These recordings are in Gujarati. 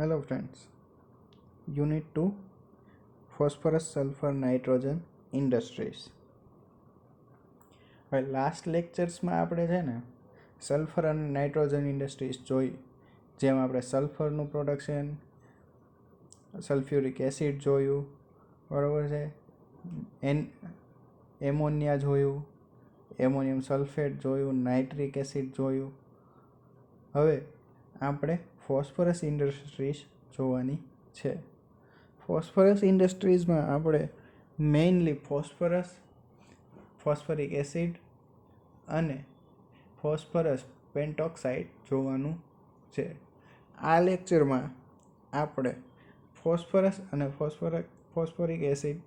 Hello friends, Unit 2 Phosphorus Sulfur Nitrogen Industries. હવે લાસ્ટ લેક્ચર્સમાં આપણે છે ને સલ્ફર અને નાઇટ્રોજન ઇન્ડસ્ટ્રીઝ જોઈ, જેમાં આપણે સલ્ફરનું પ્રોડક્શન, સલ્ફ્યુરિક એસિડ જોયું, બરાબર છે, એમોનિયા જોયું, એમોનિયમ સલ્ફેટ જોયું, નાઇટ્રિક એસિડ જોયું. હવે આપણે ફોસ્ફરસ ઇન્ડસ્ટ્રીઝ જોવાની છે. ફોસ્ફરસ ઇન્ડસ્ટ્રીઝમાં આપણે મેઇનલી ફોસ્ફરિક એસિડ અને ફોસ્ફરસ પેન્ટોક્સાઇડ જોવાનું છે. આ લેક્ચરમાં આપણે ફોસ્ફરસ અને ફોસ્ફરિક એસિડ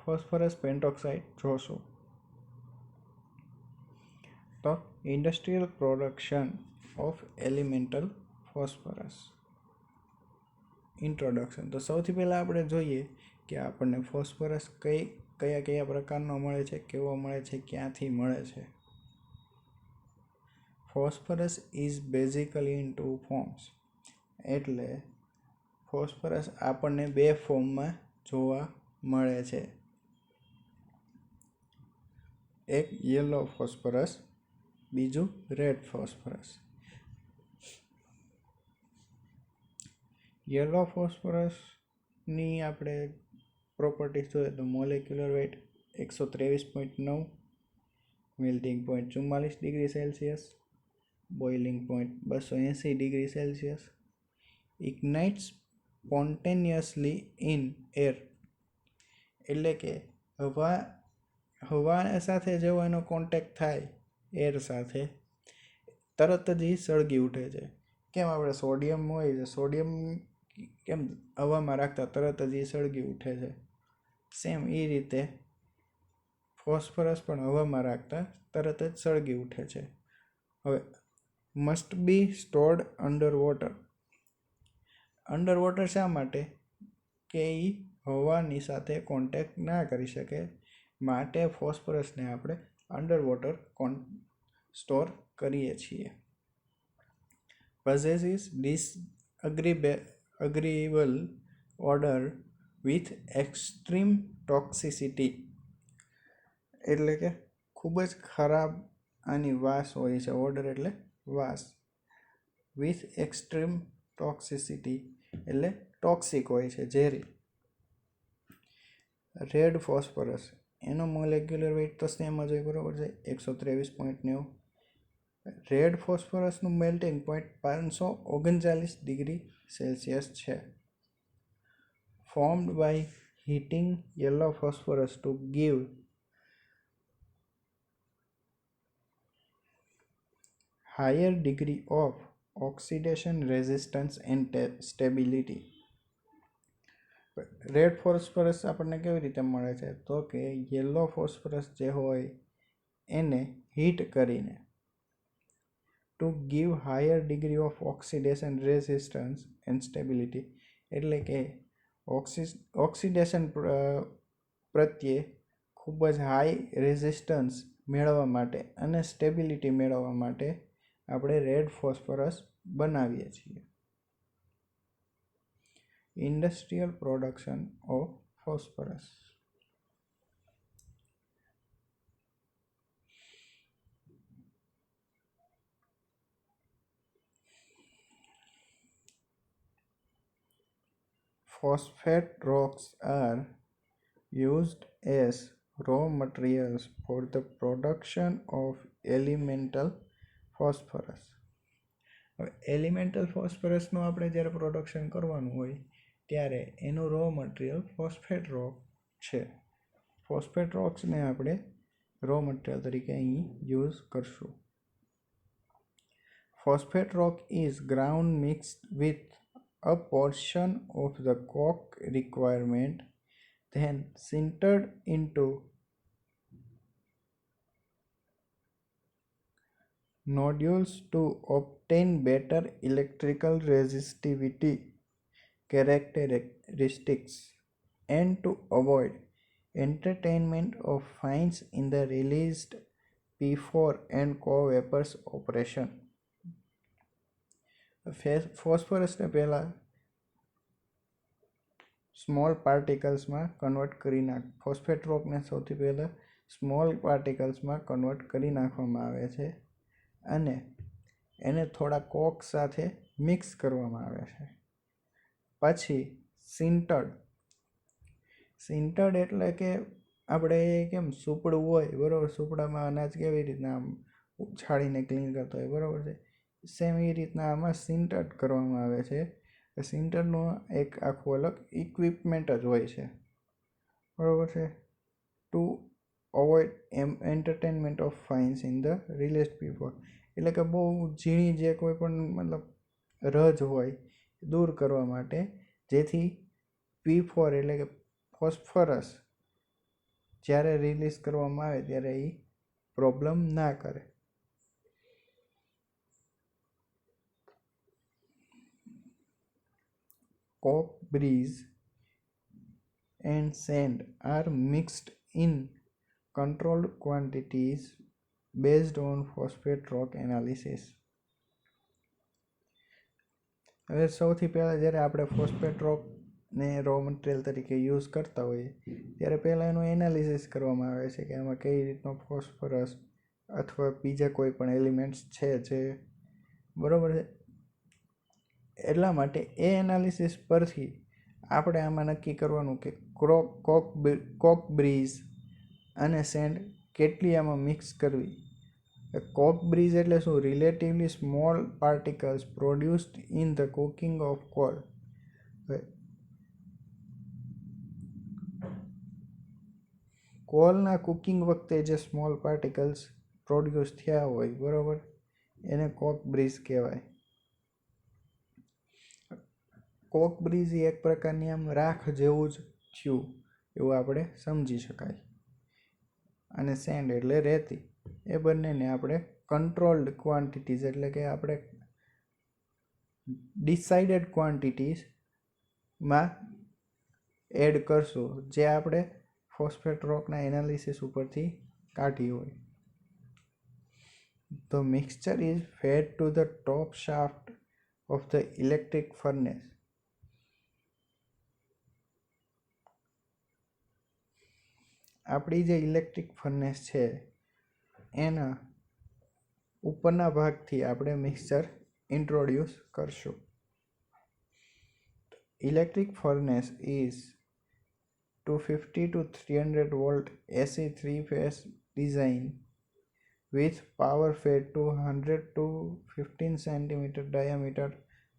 ફોસ્ફરસ પેન્ટોક્સાઇડ જોશું. તો industrial production of elemental phosphorus. Introduction. તો સૌથી પહેલાં આપણે જોઈએ કે આપણને ફોસ્ફરસ કયા પ્રકારનો મળે છે, કેવો મળે છે, ક્યાંથી મળે છે. Phosphorus is basically in two forms. એટલે ફોસ્ફરસ આપણને બે ફોર્મમાં જોવા મળે છે. એક યલો ફોસ્ફરસ, બીજું રેડ ફોસ્ફરસ. યલો ફોસ્ફરસની આપણે પ્રોપર્ટીઝ જોઈએ તો molecular weight 123.9, melting point 44 degree Celsius, boiling point 280 degree Celsius, ignites spontaneously in air. એટલે કે હવા સાથે જેવો એનો કોન્ટેક્ટ થાય એર સાથે, તરત જ એ સળગી ઉઠે છે. કેમ આપણે સોડિયમ હોય છે, સોડિયમ કેમ હવામાં રાખતા તરત જ એ સળગી ઉઠે છે, સેમ એ રીતે ફોસ્ફરસ પણ હવામાં રાખતા તરત જ સળગી ઉઠે છે. હવે must be stored under water. Under water શા માટે? કે એ હવાની સાથે કોન્ટેક્ટ ના કરી શકે, માટે ફોસ્ફરસને આપણે અંડર વોટર સ્ટોર કરીએ છીએ. possesses disagreeable odor with extreme toxicity. એટલે કે ખૂબ જ ખરાબ આની વાસ હોય છે. ઓર્ડર એટલે વાસ. વિથ એક્સ્ટ્રીમ ટોક્સિસિટી એટલે ટોક્સિક હોય છે, ઝેરી. રેડ ફોસ્ફરસ, એનો મોલેક્યુલર વેઇટ તો સેમ જ હોય, બરોબર છે, 123.9. Red ફોસ્ફરસનું melting point 539 degree Celsius છે. Formed by heating yellow phosphorus to give higher degree of oxidation resistance and stability. Red phosphorus આપણને કેવી રીતે મળે છે? તો કે યલો ફોસ્ફરસ જે હોય એને હીટ કરીને to give higher degree of oxidation resistance and stability. એટલે કે ઓક્સિડેશન પ્રત્યે ખૂબ જ હાઈ રેઝિસ્ટન્સ મેળવવા માટે અને સ્ટેબિલિટી મેળવવા માટે આપણે રેડ ફોસ્ફરસ બનાવીએ છીએ. Industrial production of phosphorus. Phosphate rocks are used as raw materials for the production of elemental phosphorus. Elemental ફોસ્ફરસનું આપણે જ્યારે પ્રોડક્શન કરવાનું હોય ત્યારે એનું રો મટીરિયલ ફોસ્ફેટ રોક છે. ફોસ્ફેટ રોક્સને આપણે રો મટીરિયલ તરીકે અહીં યુઝ કરશું. Phosphate rock is ground mixed with a portion of the coke requirement, then sintered into nodules to obtain better electrical resistivity characteristics and to avoid entrainment of fines in the released P4 and co-vapors operation. ફોસ્ફરસને પહેલાં સ્મોલ પાર્ટિકલ્સમાં કન્વર્ટ કરી ફોસ્ફેટ રોકને સૌથી પહેલાં સ્મોલ પાર્ટિકલ્સમાં કન્વર્ટ કરી નાખવામાં આવે છે અને એને થોડા કોક સાથે મિક્સ કરવામાં આવે છે. પછી સિન્ટર્ડ એટલે કે આપણે કેમ સુપડું હોય બરાબર, સુપડામાં અનાજ કેવી રીતના આમ ઉછાળીને ક્લીન કરતા હોય બરાબર છે, સેમ એ રીતના આમાં સિન્ટર્ડ કરવામાં આવે છે. સિન્ટરનું એક આખું અલગ ઇક્વિપમેન્ટ જ હોય છે બરાબર છે. To avoid entrainment of fines in the released P4 એટલે કે બહુ ઝીણી જે કોઈ પણ મતલબ રજ હોય દૂર કરવા માટે, જેથી P4 એટલે કે ફોસ્ફરસ જ્યારે રિલીઝ કરવામાં આવે ત્યારે એ પ્રોબ્લેમ ના કરે. Coke, breeze and sand are mixed in controlled quantities based on phosphate rock analysis. હવે સૌથી પહેલાં જ્યારે આપણે ફોસ્ફેટ રોકને રો મટીરિયલ તરીકે યુઝ કરતા હોઈએ ત્યારે પહેલાં એનું એનાલિસિસ કરવામાં આવે છે કે એમાં કઈ રીતનો ફોસ્ફરસ અથવા બીજા કોઈ પણ એલિમેન્ટ્સ છે જે બરાબર છે. એટલા માટે એ એનાલિસિસ પરથી આપણે આમાં નક્કી કરવાનું કે કોક બ્રીઝ અને સેન્ડ કેટલી આમાં મિક્સ કરવી. કોક બ્રીઝ એટલે શું? Relatively small particles produced in the cooking of coal. કોલના કુકિંગ વખતે જે સ્મોલ પાર્ટિકલ્સ પ્રોડ્યુસ થયા હોય બરાબર, એને કોક બ્રીઝ કહેવાય. કોક બ્રીઝ એક પ્રકારની આમ રાખ જેવું જ થયું એવું આપણે સમજી શકાય. અને સેન્ડ એટલે રેતી. એ બંનેને આપણે કંટ્રોલ્ડ ક્વોન્ટિટીઝ એટલે કે આપણે ડિસાઇડેડ ક્વોન્ટિટીઝમાં એડ કરશું, જે આપણે ફોસ્ફેટ રોકના એનાલિસિસ ઉપરથી કાઢી હોય. The mixture is fed to the top shaft of the electric furnace. આપણી જે ઇલેક્ટ્રિક ફર્નેસ છે એના ઉપરના ભાગથી આપણે મિક્સચર ઇન્ટ્રોડ્યુસ કરશું. Electric furnace is 250 to 300 volt AC 3-phase design with power fed to 100 to 15 cm diameter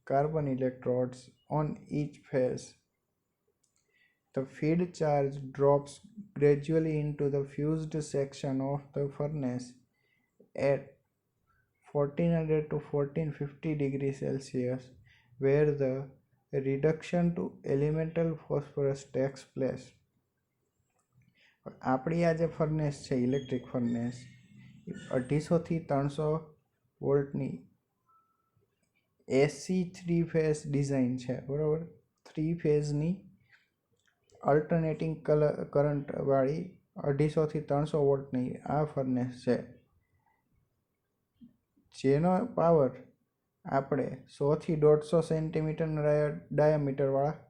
carbon electrodes on each phase. The feed charge drops gradually into the fused section of the furnace at 1400 to 1450 degrees Celsius, where the reduction to elemental phosphorus takes place. આપણી આ જે ફર્નેસ છે ઇલેક્ટ્રિક ફર્નેસ 250 થી 300 વોલ્ટની એસી 3-phase ડિઝાઇન છે બરાબર. 3 ફેઝની અલ્ટરનેટિંગ કરંટવાળી 250 થી 300 વોલ્ટની આ ફર્નેસ છે, જેનો પાવર આપણે 100 થી 150 સેન્ટીમીટરના ડાયામીટરવાળા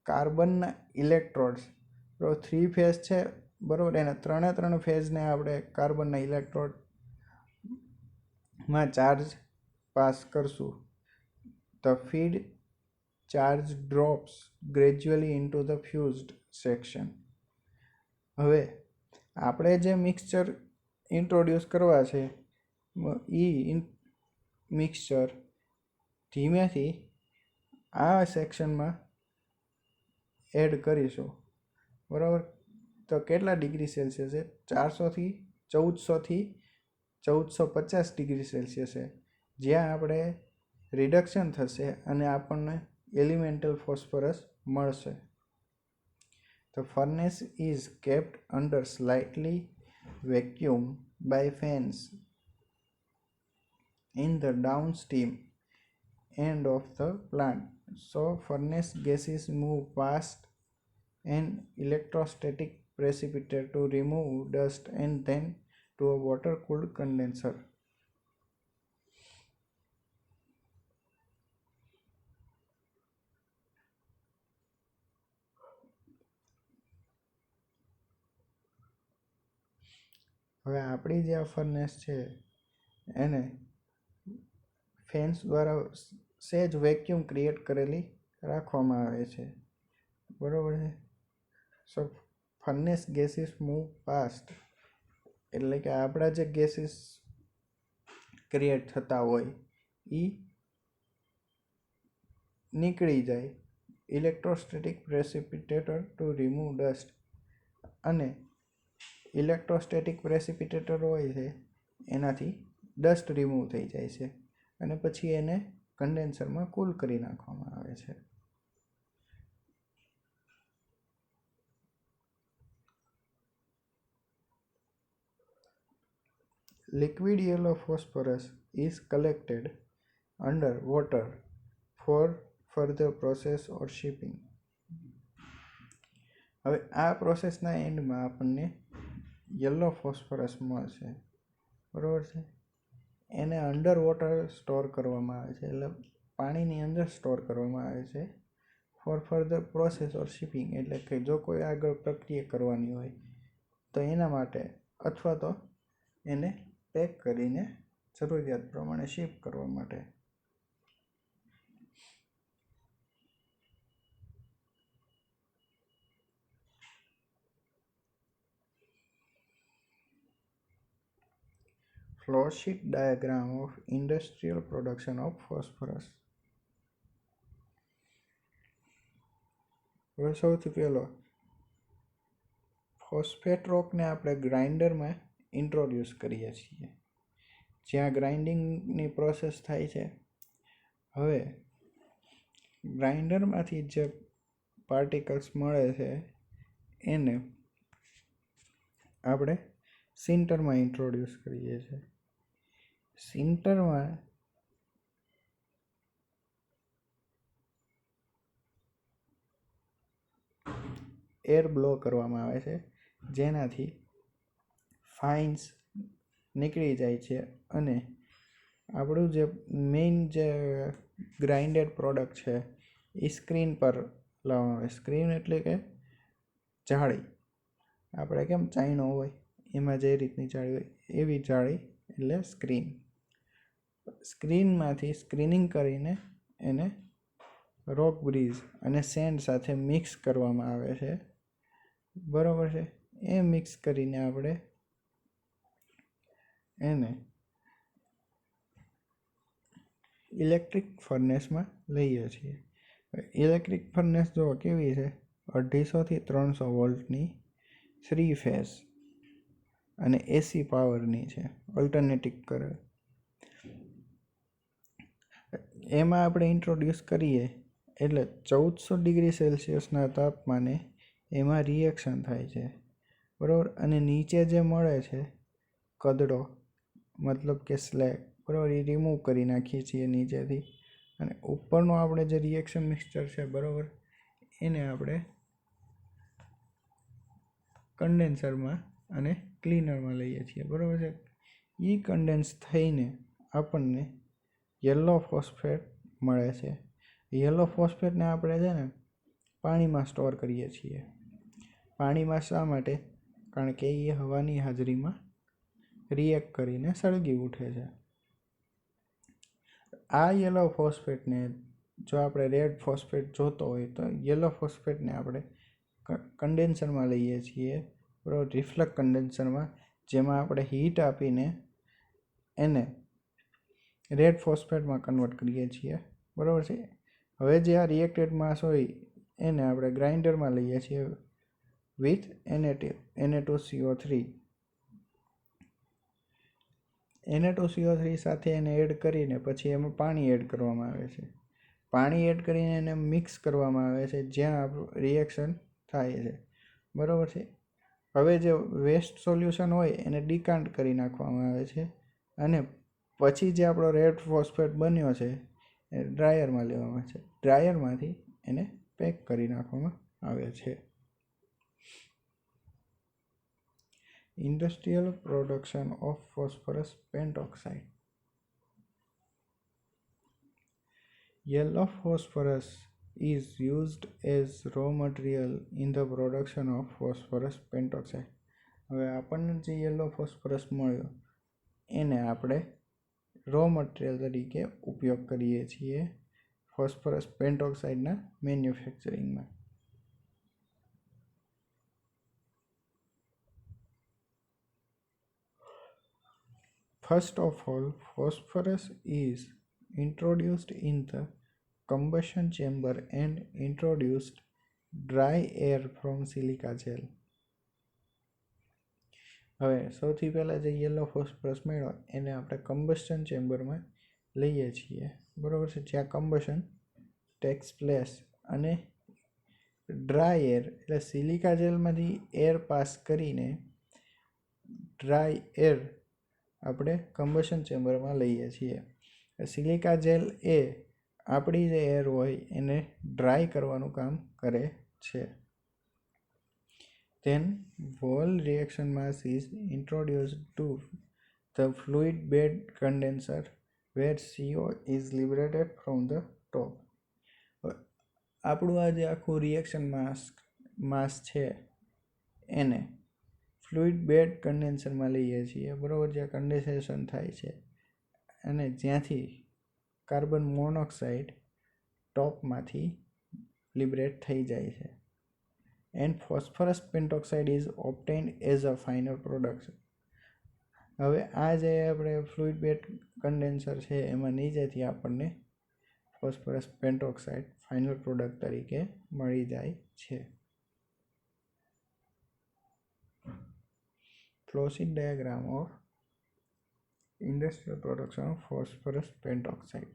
કાર્બનના ઇલેક્ટ્રોડ્સ 3 ફેઝ છે બરાબર, એના ત્રણે ફેઝને આપણે કાર્બનના ઇલેક્ટ્રોડમાં ચાર્જ પાસ કરશું. The feed charge drops gradually into the fused section. હવે આપણે જે મિક્સચર ઇન્ટ્રોડ્યુસ કરવા છે એ મિક્સચર ધીમેથી આ સેક્શનમાં એડ કરીશું બરાબર. તો કેટલા ડિગ્રી સેલ્સિયસ છે? 400 થી 1450 ડિગ્રી સેલ્સિયસ છે, જ્યાં આપણે રિડક્શન થશે અને આપણને એલિમેન્ટલ ફોસ્ફરસ મળશે. The furnace is kept under slightly vacuum by fans in the downstream end of the plant, so furnace gases move past an electrostatic precipitator to remove dust and then to a water-cooled condenser. હવે આપણી જે આ ફર્નેસ છે એને ફેન્સ દ્વારા સહેજ વેક્યુમ ક્રિએટ કરેલી રાખવામાં આવે છે, બરાબર છે. સો ફર્નેસ ગેસીસ મૂવ પાસ્ટ, એટલે કે આપણા જે ગેસીસ ક્રિએટ થતા હોય એ નીકળી જાય ઇલેક્ટ્રોસ્ટેટિક પ્રેસિપિટેટર ટુ રિમૂવ ડસ્ટ, અને ઇલેક્ટ્રોસ્ટેટિક પ્રેસિપિટેટર હોય છે એનાથી ડસ્ટ રિમૂવ થઈ જાય છે, અને પછી એને કન્ડેન્સરમાં કૂલ કરી નાખવામાં આવે છે. Liquid yellow phosphorus is collected under water for further process or shipping. હવે આ પ્રોસેસના એન્ડમાં આપણને યલો ફોસ્ફરસ મળશે, બરાબર છે. એને અંડર વોટર સ્ટોર કરવામાં આવે છે, એટલે પાણીની અંદર સ્ટોર કરવામાં આવે છે ફોર ફર્ધર પ્રોસેસ ઓર શિપિંગ, એટલે કે જો કોઈ આગળ પ્રક્રિયા કરવાની હોય તો એના માટે, અથવા તો એને પેક કરીને જરૂરિયાત પ્રમાણે શિપ કરવા માટે. Flow sheet diagram of industrial production of phosphorus. હવે સૌથી પહેલો ફોસ્ફેટ રોકને આપણે ગ્રાઇન્ડરમાં ઇન્ટ્રોડ્યુસ કરીએ છીએ, જ્યાં ગ્રાઇન્ડિંગની પ્રોસેસ થાય છે. હવે ગ્રાઇન્ડરમાંથી જે પાર્ટિકલ્સ મળે છે એને આપણે સિન્ટરમાં ઇન્ટ્રોડ્યુસ કરીએ છીએ. સિન્ટરમાં એર બ્લો કરવામાં આવે છે, જેનાથી ફાઇન્સ નીકળી જાય છે, અને આપણું જે મેઇન જે ગ્રાઇન્ડેડ પ્રોડક્ટ છે એ સ્ક્રીન પર લાવવામાં આવે. સ્ક્રીન એટલે કે જાળી, આપણે કેમ ચાઈનો હોય એમાં જે રીતની જાળી હોય એવી જાળી એટલે સ્ક્રીન. સ્ક્રીનમાંથી સ્ક્રીનિંગ કરીને એને રોક બ્રિજ અને સેન્ડ સાથે મિક્સ કરવામાં આવે છે, બરાબર છે. એ મિક્સ કરીને આપણે એને ઇલેક્ટ્રિક ફર્નેસમાં લઈએ છીએ. ઇલેક્ટ્રિક ફર્નેસ જો કેવી છે, 250 થી 300 વોલ્ટની 3 ફેઝ અને એસી પાવરની છે, ઓલ્ટરનેટિક કરે. એમાં આપણે ઇન્ટ્રોડ્યુસ કરીએ એટલે 1400 ડિગ્રી સેલ્સિયસના તાપમાને એમાં રિએક્શન થાય છે, બરાબર. અને નીચે જે મળે છે કદડો, મતલબ કે સ્લેગ, બરાબર, એ રિમૂવ કરી નાખીએ છીએ નીચેથી, અને ઉપરનો આપણે જે રિએક્શન મિક્સચર છે, બરાબર, એને આપણે કન્ડેન્સરમાં અને ક્લીનરમાં લઈએ છીએ, બરાબર છે. એ કન્ડેન્સ થઈને આપણને યલો ફોસ્ફેટ મળે છે. યલો ફોસ્ફેટને આપણે છે ને પાણીમાં સ્ટોર કરીએ છીએ. પાણીમાં શા માટે? કારણ કે એ હવાની હાજરીમાં રિએક્ટ કરીને સળગી ઉઠે છે. આ યલો ફોસ્ફેટને જો આપણે રેડ ફોસ્ફેટ જોતો હોય તો યલો ફોસ્ફેટને આપણે કન્ડેન્સરમાં લઈએ છીએ, બરાબર, રિફ્લેક્ટ કન્ડેન્સરમાં, જેમાં આપણે હીટ આપીને એને રેડ ફોસ્ફેટમાં કન્વર્ટ કરીએ છીએ, બરાબર છે. હવે જે આ રિએક્ટેડ માસ હોય એને આપણે ગ્રાઇન્ડરમાં લઈએ છીએ વિથ Na2CO3. Na2CO3 સાથે એને એડ કરીને પછી એમાં પાણી એડ કરવામાં આવે છે. પાણી એડ કરીને એને મિક્સ કરવામાં આવે છે, જ્યાં આપણું રિએક્શન થાય છે, બરાબર છે. હવે જે વેસ્ટ સોલ્યુશન હોય એને ડિકાન્ટ કરી નાખવામાં આવે છે, અને પછી જે આપણો રેડ ફોસ્ફેટ બન્યો છે એ ડ્રાયરમાં લેવામાં આવે છે. ડ્રાયરમાંથી એને પેક કરી નાખવામાં આવે છે. Industrial production of phosphorus pentoxide. Yellow phosphorus is used as raw material in the production of phosphorus pentoxide. હવે આપણને જે યલો ફોસ્ફરસ મળ્યો એને આપણે રો મટીરિયલ તરીકે ઉપયોગ કરીએ છીએ phosphorus પેન્ટોક્સાઇડના મેન્યુફેક્ચરિંગમાં. First of all, phosphorus is introduced in the combustion chamber and introduced dry air from silica gel. હવે સૌથી પહેલાં જે યલો ફોસ્ફરસ મળ્યો એને આપણે કમ્બસ્શન ચેમ્બરમાં લઈએ છીએ, બરાબર છે, જ્યાં કમ્બશન ટેક્સ પ્લેસ અને ડ્રાય એર એટલે સિલિકા જેલમાંથી એર પાસ કરીને ડ્રાય એર આપણે કમ્બશન ચેમ્બરમાં લઈએ છીએ. સિલિકા જેલ એ આપણી જે એર હોય એને ડ્રાય કરવાનું કામ કરે છે. Then whole reaction mass is introduced to the fluid bed condenser where CO is liberated from the top. આપણું આ જે આખું રિએક્શન માસ છે એને ફ્લુઇડ બેડ કન્ડેન્સરમાં લઈએ છીએ, બરાબર, જ્યાં કન્ડેન્સેશન થાય છે અને જ્યાંથી કાર્બન મોનોક્સાઇડ ટોપમાંથી લિબરેટ થઈ જાય છે. And phosphorus pentoxide is obtained as a final product. હવે આ જે આપણે ફ્લુઇડ બેડ કન્ડેન્સર છે એમાં નીચેથી આપણને ફોસ્ફરસ પેન્ટોક્સાઇડ ફાઇનલ પ્રોડક્ટ તરીકે મળી જાય છે. Flowsheet diagram of industrial production of phosphorus pentoxide.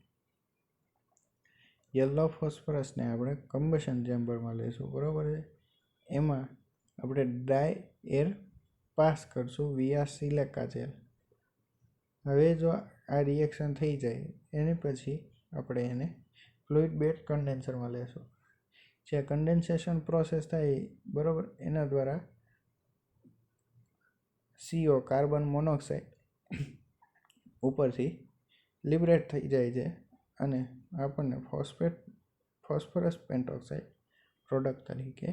Yellow ફોસ્ફરસને આપણે કમ્બશન ચેમ્બરમાં લઈશું, બરાબર છે. એમાં આપણે ડ્રાય એર પાસ કરશું વિયા સિલિકા જેલ. હવે જો આ રિએક્શન થઈ જાય એને પછી આપણે એને ફ્લુઇડ બેડ કન્ડેન્સરમાં લેશું, જે કન્ડેન્સેશન પ્રોસેસ થાય, બરાબર, એના દ્વારા CO કાર્બન મોનોક્સાઇડ ઉપરથી લિબરેટ થઈ જાય છે અને આપણને ફોસ્ફરસ પેન્ટોક્સાઇડ પ્રોડક્ટ તરીકે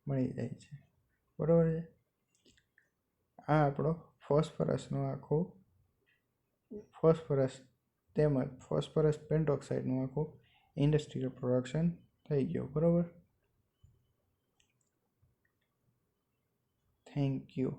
મળી જાય છે, બરાબર છે. આ આપણો ફોસ્ફરસનું આખું ફોસ્ફરસ તેમજ ફોસ્ફરસ પેન્ટોક્સાઇડનું આખું ઇન્ડસ્ટ્રીયલ પ્રોડક્શન થઈ ગયું, બરાબર. Thank you.